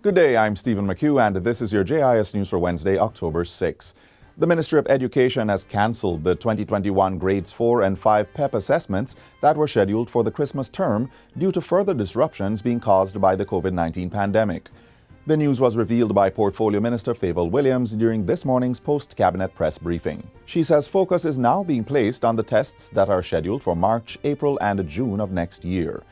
Good day, I'm Stephen McHugh, and this is your JIS News for Wednesday, October 6. The Ministry of Education has cancelled the 2021 Grades 4 and 5 PEP assessments that were scheduled for the Christmas term due to further disruptions being caused by the COVID-19 pandemic. The news was revealed by Portfolio Minister Favour Williams during this morning's post-cabinet press briefing. She says focus is now being placed on the tests that are scheduled for March, April, and June of next year.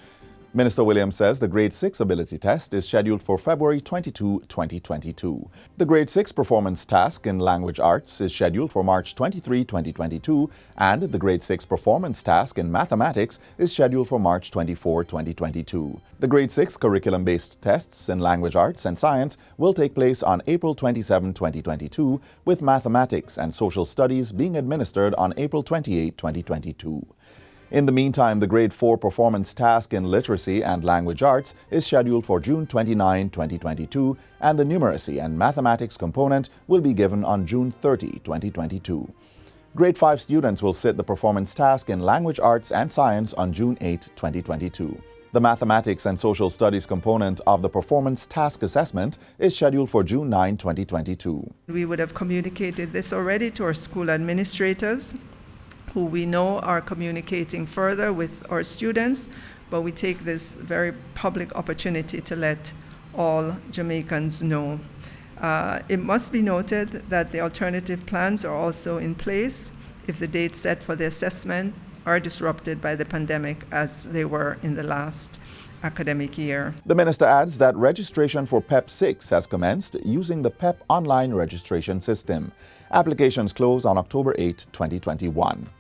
Minister Williams says the Grade 6 ability test is scheduled for February 22, 2022. The Grade 6 performance task in language arts is scheduled for March 23, 2022, and the Grade 6 performance task in mathematics is scheduled for March 24, 2022. The Grade 6 curriculum-based tests in language arts and science will take place on April 27, 2022, with mathematics and social studies being administered on April 28, 2022. In the meantime, the Grade 4 performance task in literacy and language arts is scheduled for June 29, 2022, and the numeracy and mathematics component will be given on June 30, 2022. Grade 5 students will sit the performance task in language arts and science on June 8, 2022. The mathematics and social studies component of the performance task assessment is scheduled for June 9, 2022. We would have communicated this already to our school administrators, who we know are communicating further with our students, but we take this very public opportunity to let all Jamaicans know. It must be noted that the alternative plans are also in place if the dates set for the assessment are disrupted by the pandemic, as they were in the last academic year. The minister adds that registration for PEP 6 has commenced using the PEP online registration system. Applications close on October 8, 2021.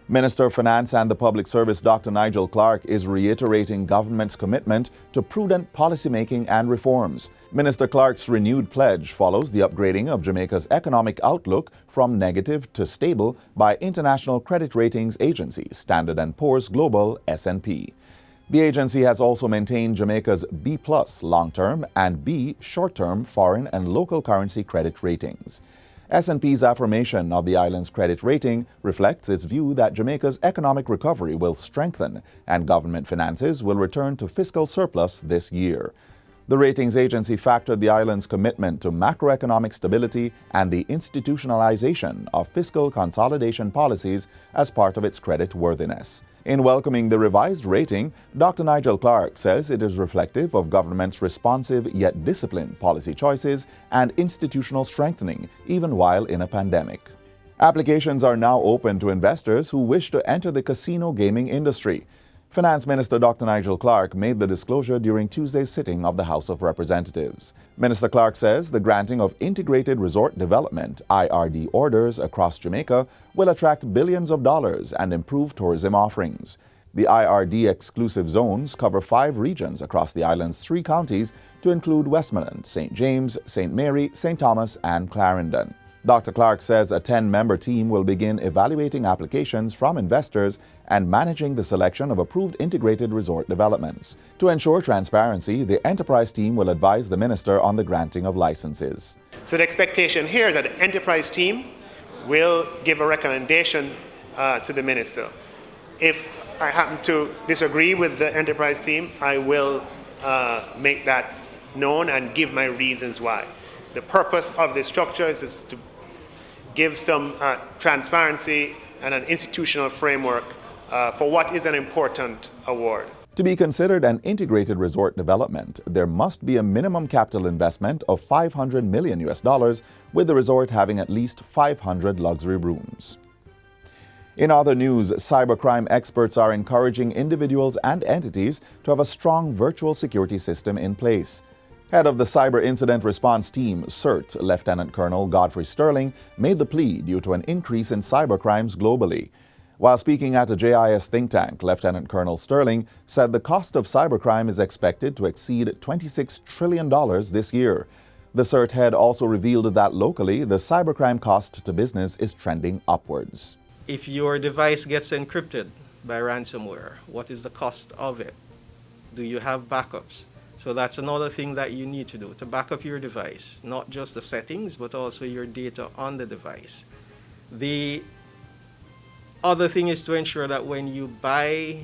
Minister of Finance and the Public Service Dr. Nigel Clarke is reiterating government's commitment to prudent policymaking and reforms. Minister Clarke's renewed pledge follows the upgrading of Jamaica's economic outlook from negative to stable by international credit ratings agency Standard & Poor's Global (S&P). The agency has also maintained Jamaica's B+ long-term and B short-term foreign and local currency credit ratings. S&P's affirmation of the island's credit rating reflects its view that Jamaica's economic recovery will strengthen and government finances will return to fiscal surplus this year. The ratings agency factored the island's commitment to macroeconomic stability and the institutionalization of fiscal consolidation policies as part of its credit worthiness. In welcoming the revised rating, Dr. Nigel Clarke says it is reflective of government's responsive yet disciplined policy choices and institutional strengthening, even while in a pandemic. Applications are now open to investors who wish to enter the casino gaming industry. Finance Minister Dr. Nigel Clarke made the disclosure during Tuesday's sitting of the House of Representatives. Minister Clarke says the granting of Integrated Resort Development (IRD) orders across Jamaica will attract billions of dollars and improve tourism offerings. The IRD exclusive zones cover 5 regions across the island's 3 counties to include Westmoreland, St. James, St. Mary, St. Thomas, and Clarendon. Dr. Clarke says a 10-member team will begin evaluating applications from investors and managing the selection of approved integrated resort developments. To ensure transparency, the enterprise team will advise the minister on the granting of licenses. So the expectation here is that the enterprise team will give a recommendation to the minister. If I happen to disagree with the enterprise team, I will make that known and give my reasons why. The purpose of this structure is to give some transparency and an institutional framework for what is an important award. To be considered an integrated resort development, there must be a minimum capital investment of $500 million, with the resort having at least 500 luxury rooms. In other news, cybercrime experts are encouraging individuals and entities to have a strong virtual security system in place. Head of the Cyber Incident Response Team, CERT, Lieutenant Colonel Godfrey Sterling, made the plea due to an increase in cybercrimes globally. While speaking at a JIS think tank, Lieutenant Colonel Sterling said the cost of cybercrime is expected to exceed $26 trillion this year. The CERT head also revealed that locally, the cybercrime cost to business is trending upwards. If your device gets encrypted by ransomware, what is the cost of it? Do you have backups? So that's another thing that you need to do, to back up your device, not just the settings, but also your data on the device. The other thing is to ensure that when you buy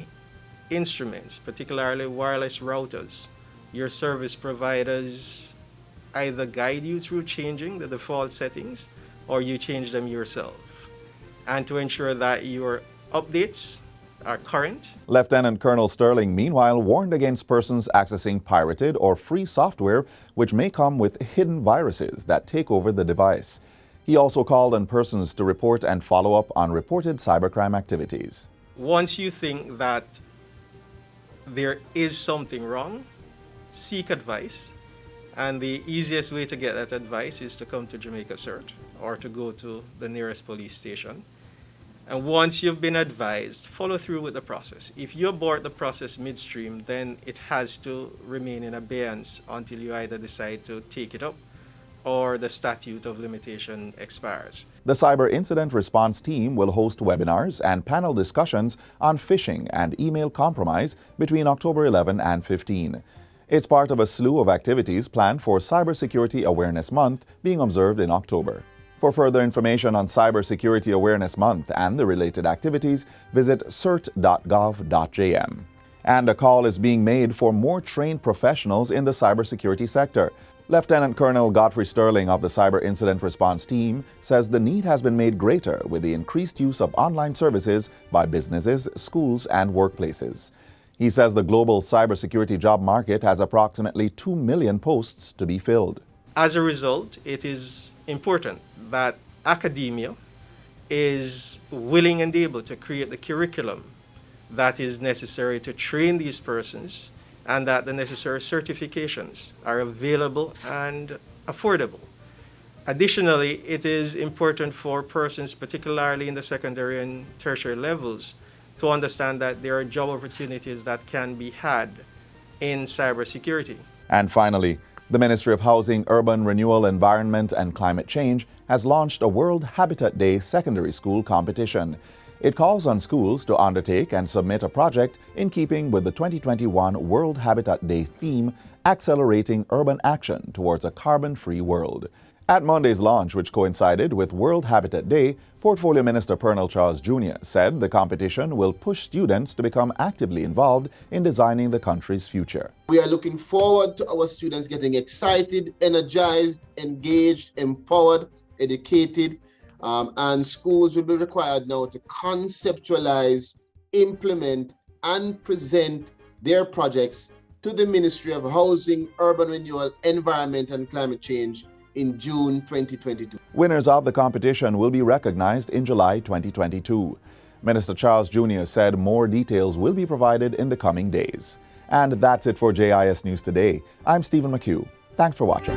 instruments, particularly wireless routers, your service providers either guide you through changing the default settings or you change them yourself. And to ensure that your updates are current. Lieutenant Colonel Sterling, meanwhile, warned against persons accessing pirated or free software which may come with hidden viruses that take over the device. He also called on persons to report and follow up on reported cybercrime activities. Once you think that there is something wrong, seek advice. And the easiest way to get that advice is to come to Jamaica CERT or to go to the nearest police station. And once you've been advised, follow through with the process. If you abort the process midstream, then it has to remain in abeyance until you either decide to take it up or the statute of limitation expires. The Cyber Incident Response Team will host webinars and panel discussions on phishing and email compromise between October 11 and 15. It's part of a slew of activities planned for Cybersecurity Awareness Month being observed in October. For further information on Cybersecurity Awareness Month and the related activities, visit cert.gov.jm. And a call is being made for more trained professionals in the cybersecurity sector. Lieutenant Colonel Godfrey Sterling of the Cyber Incident Response Team says the need has been made greater with the increased use of online services by businesses, schools, and workplaces. He says the global cybersecurity job market has approximately 2 million posts to be filled. As a result, it is important that academia is willing and able to create the curriculum that is necessary to train these persons and that the necessary certifications are available and affordable. Additionally, it is important for persons, particularly in the secondary and tertiary levels, to understand that there are job opportunities that can be had in cybersecurity. And finally, the Ministry of Housing, Urban Renewal, Environment and Climate Change has launched a World Habitat Day secondary school competition. It calls on schools to undertake and submit a project in keeping with the 2021 World Habitat Day theme, Accelerating Urban Action Towards a Carbon-Free World. At Monday's launch, which coincided with World Habitat Day, Portfolio Minister Pernell Charles Jr. said the competition will push students to become actively involved in designing the country's future. We are looking forward to our students getting excited, energized, engaged, empowered, educated, and schools will be required now to conceptualize, implement, and present their projects to the Ministry of Housing, Urban Renewal, Environment and Climate Change in June 2022. Winners of the competition will be recognized in July 2022. Minister Charles Jr. said more details will be provided in the coming days. And that's it for JIS News Today. I'm Stephen McHugh. Thanks for watching.